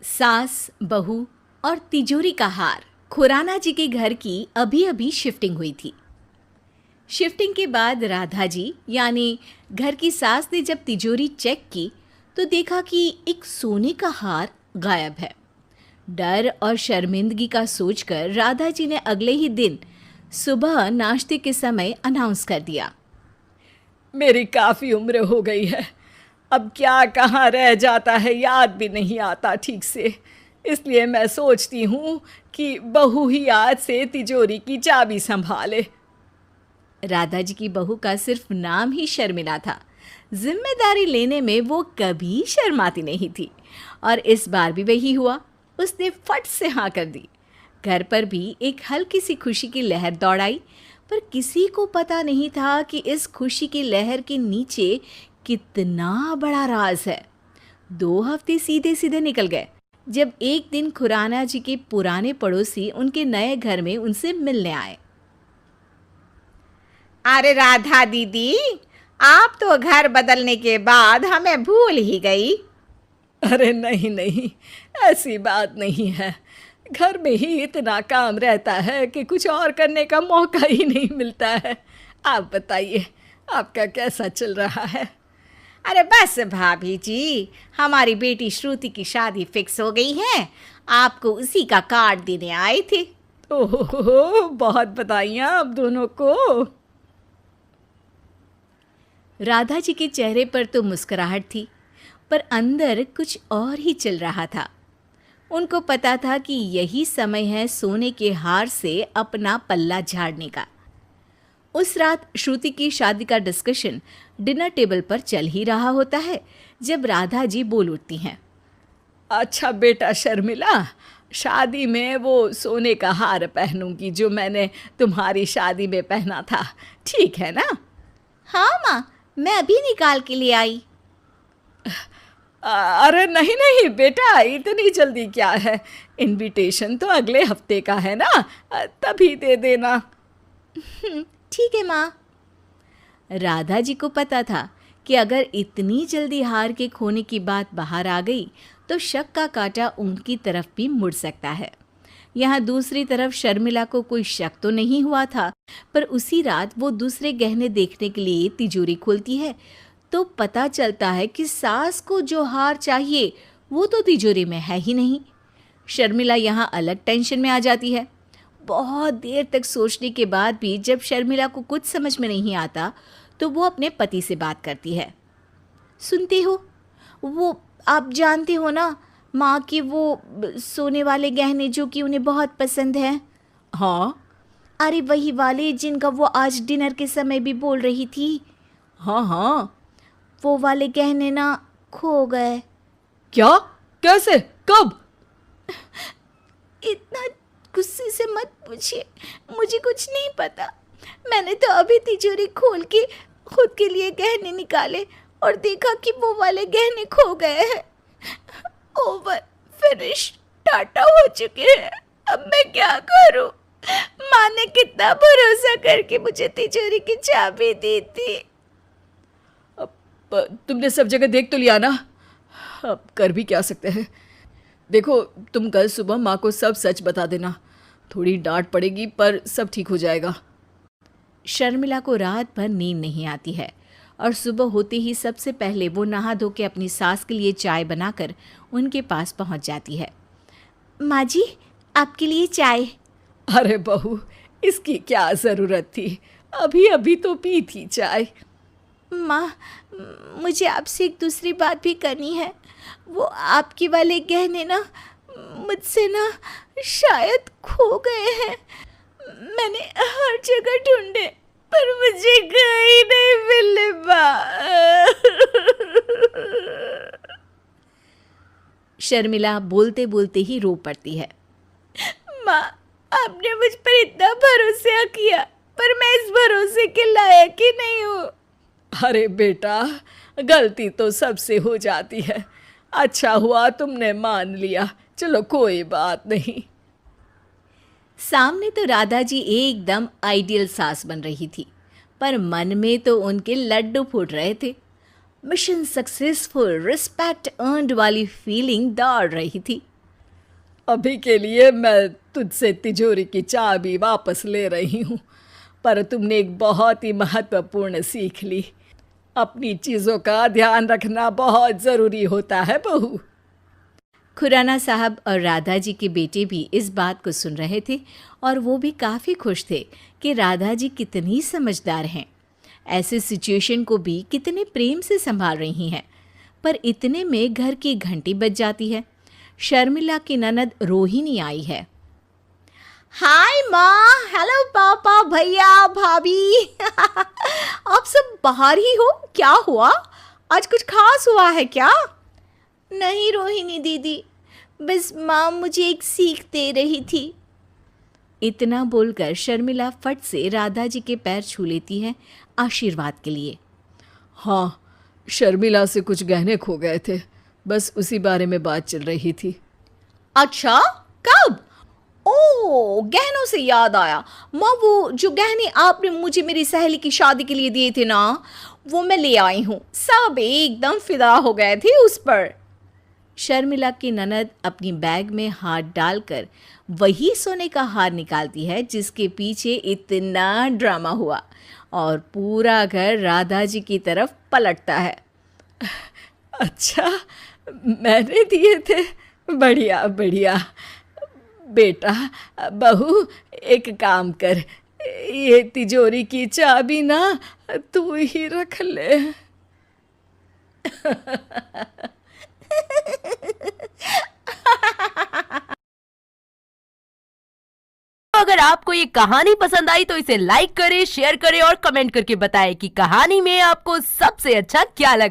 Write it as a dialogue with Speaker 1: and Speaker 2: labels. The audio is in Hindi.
Speaker 1: सास, बहू और तिजोरी का हार। खुराना जी के घर की अभी अभी शिफ्टिंग हुई थी। शिफ्टिंग के बाद राधा जी यानी घर की सास ने जब तिजोरी चेक की तो देखा कि एक सोने का हार गायब है। डर और शर्मिंदगी का सोचकर राधा जी ने अगले ही दिन सुबह नाश्ते के समय अनाउंस कर दिया।
Speaker 2: मेरी काफ़ी उम्र हो गई है, अब क्या कहाँ रह जाता है याद भी नहीं आता ठीक से। इसलिए मैं सोचती हूँ कि बहू ही आज से तिजोरी की चाबी संभाले।
Speaker 1: राधा जी की बहू का सिर्फ नाम ही शर्मिला था। जिम्मेदारी लेने में वो कभी शर्माती नहीं थी और इस बार भी वही हुआ। उसने फट से हाँ कर दी। घर पर भी एक हल्की सी खुशी की लहर दौड़ आई, पर किसी को पता नहीं था कि इस खुशी की लहर के नीचे कितना बड़ा राज है। 2 हफ्ते सीधे सीधे निकल गए जब एक दिन खुराना जी के पुराने पड़ोसी उनके नए घर में उनसे मिलने आए।
Speaker 3: अरे राधा दीदी, आप तो घर बदलने के बाद हमें भूल ही गई।
Speaker 2: अरे नहीं नहीं, ऐसी बात नहीं है। घर में ही इतना काम रहता है कि कुछ और करने का मौका ही नहीं मिलता है। आप बताइए, आपका कैसा चल रहा है?
Speaker 3: अरे बस भाभी जी, हमारी बेटी श्रुति की शादी फिक्स हो गई है। आपको उसी का कार्ड देने आए थे।
Speaker 2: ओहो, बहुत बधाइयाँ आप दोनों को।
Speaker 1: राधा जी के चेहरे पर तो मुस्कुराहट थी, पर अंदर कुछ और ही चल रहा था। उनको पता था कि यही समय है सोने के हार से अपना पल्ला झाड़ने का। उस रात श्रुति की शादी का डिस्कशन डिनर टेबल पर चल ही रहा होता है जब राधा जी बोल उठती हैं।
Speaker 2: अच्छा बेटा शर्मिला, शादी में वो सोने का हार पहनूंगी जो मैंने तुम्हारी शादी में पहना था, ठीक है ना?
Speaker 3: हाँ माँ, मैं अभी निकाल के ले आई।
Speaker 2: अरे नहीं नहीं बेटा, इतनी जल्दी क्या है? इनविटेशन तो अगले हफ्ते का है ना, तभी दे देना।
Speaker 1: ठीक है माँ। राधा जी को पता था कि अगर इतनी जल्दी हार के खोने की बात बाहर आ गई तो शक का कांटा उनकी तरफ भी मुड़ सकता है। यहाँ दूसरी तरफ शर्मिला को कोई शक तो नहीं हुआ था, पर उसी रात वो दूसरे गहने देखने के लिए तिजोरी खोलती है तो पता चलता है कि सास को जो हार चाहिए वो तो तिजोरी में है ही नहीं। शर्मिला यहाँ अलग टेंशन में आ जाती है। बहुत देर तक सोचने के बाद भी जब शर्मिला को कुछ समझ में नहीं आता तो वो अपने पति से बात करती है। सुनते हो, वो आप जानते हो ना माँ कि वो सोने वाले गहने जो कि उन्हें बहुत पसंद हैं।
Speaker 2: हाँ
Speaker 1: अरे वही वाले जिनका वो आज डिनर के समय भी बोल रही थी।
Speaker 2: हाँ हाँ।
Speaker 1: वो वाले गहने ना खो गए।
Speaker 2: क्या? कैसे? कब?
Speaker 1: इतना गुस्से से मत पूछिए, मुझे कुछ नहीं पता। मैंने तो अभी तिजोरी खोल के खुद के लिए गहने निकाले और देखा कि वो वाले गहने खो गए हैं। ओवर, फिनिश, टाटा हो चुके हैं। अब मैं क्या करूं? माँ ने कितना भरोसा करके मुझे तिजोरी की चाबी दी थी।
Speaker 2: तुमने सब जगह देख तो लिया ना, अब कर भी क्या सकते हैं। देखो, तुम कल सुबह माँ को सब सच बता देना। थोड़ी डांट पड़ेगी पर सब ठीक हो जाएगा।
Speaker 1: शर्मिला को रात भर नींद नहीं आती है और सुबह होते ही सबसे पहले वो नहा धो के अपनी सास के लिए चाय बनाकर उनके पास पहुंच जाती है। माँ जी, आपके लिए चाय।
Speaker 2: अरे बहू, इसकी क्या ज़रूरत थी? अभी अभी तो पी थी चाय।
Speaker 1: माँ, मुझे आपसे एक दूसरी बात भी करनी है। वो आपके वाले गहने ना मुझसे ना शायद खो गए हैं। मैंने हर जगह ढूंढे पर मुझे कहीं नहीं मिले शर्मिला बोलते बोलते ही रो पड़ती है। माँ, आपने मुझ पर इतना भरोसा किया पर मैं इस भरोसे के लायक ही नहीं हूँ।
Speaker 2: अरे बेटा, गलती तो सबसे हो जाती है। अच्छा हुआ तुमने मान लिया। चलो कोई बात नहीं।
Speaker 1: सामने तो राधा जी एकदम आइडियल सास बन रही थी, पर मन में तो उनके लड्डू फूट रहे थे। मिशन सक्सेसफुल, रिस्पेक्ट अर्नड वाली फीलिंग दौड़ रही थी।
Speaker 2: अभी के लिए मैं तुझसे तिजोरी की चाबी वापस ले रही हूँ, पर तुमने एक बहुत ही महत्वपूर्ण सीख ली। अपनी चीज़ों का ध्यान रखना बहुत ज़रूरी होता है बहू।
Speaker 1: खुराना साहब और राधा जी के बेटे भी इस बात को सुन रहे थे और वो भी काफ़ी खुश थे कि राधा जी कितनी समझदार हैं, ऐसे सिचुएशन को भी कितने प्रेम से संभाल रही हैं। पर इतने में घर की घंटी बज जाती है। शर्मिला की ननद रोहिणी आई है। हाय माँ, हेलो पापा, भैया, भाभी। आप सब बाहर ही हो? क्या हुआ? आज कुछ खास हुआ है क्या? नहीं रोहिणी दीदी, बस माँ मुझे एक सीख दे रही थी। इतना बोलकर शर्मिला फट से राधा जी के पैर छू लेती है आशीर्वाद के लिए।
Speaker 2: हाँ, शर्मिला से कुछ गहने खो गए थे, बस उसी बारे में बात चल रही थी।
Speaker 1: अच्छा, कब? ओह, गहनों से याद आया माँ, वो जो गहने आपने मुझे मेरी सहेली की शादी के लिए दिए थे ना, वो मैं ले आई हूँ। सब एकदम फिदा हो गए थे उस पर। शर्मिला की ननद अपनी बैग में हाथ डालकर वही सोने का हार निकालती है जिसके पीछे इतना ड्रामा हुआ, और पूरा घर राधा जी की तरफ पलटता है।
Speaker 2: अच्छा, मैंने दिए थे? बढ़िया बढ़िया। बेटा, बहू, एक काम कर, ये तिजोरी की चाबी ना तू ही रख ले।
Speaker 4: अगर आपको ये कहानी पसंद आई तो इसे लाइक करें, शेयर करें और कमेंट करके बताएं कि कहानी में आपको सबसे अच्छा क्या लगा।